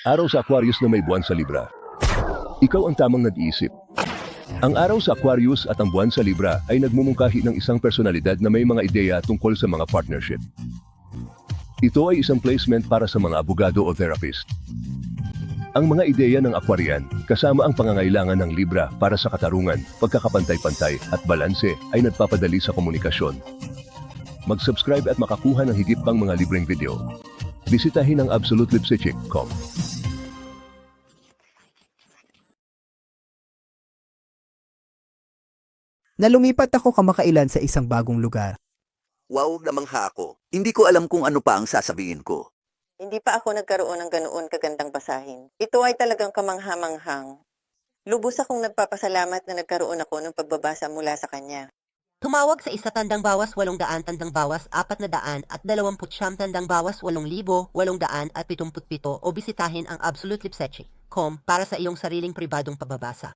Araw sa Aquarius na may buwan sa Libra. Ikaw ang tamang nag-iisip. Ang araw sa Aquarius at ang buwan sa Libra ay nagmumungkahi ng isang personalidad na may mga ideya tungkol sa mga partnership. Ito ay isang placement para sa mga abogado o therapist. Ang mga ideya ng Aquarian, kasama ang pangangailangan ng Libra para sa katarungan, pagkakapantay-pantay at balanse ay nagpapadali sa komunikasyon. Mag-subscribe at makakuha ng higit pang mga libreng video. Bisitahin ang absolutelipsychick.com. Nalumipat ako kamakailan sa isang bagong lugar. Wow, namangha ako. Hindi ko alam kung ano pa ang sasabihin ko. Hindi pa ako nagkaroon ng ganoon kagandang basahin. Ito ay talagang kamangha-manghang. Lubos akong nagpapasalamat na nagkaroon ako ng pagbabasa mula sa kanya. Tumawag sa isa tandang bawas 800 tandang bawas 400 at 29 tandang bawas 8,877 o bisitahin ang absolutelipsychick.com para sa iyong sariling pribadong pagbabasa.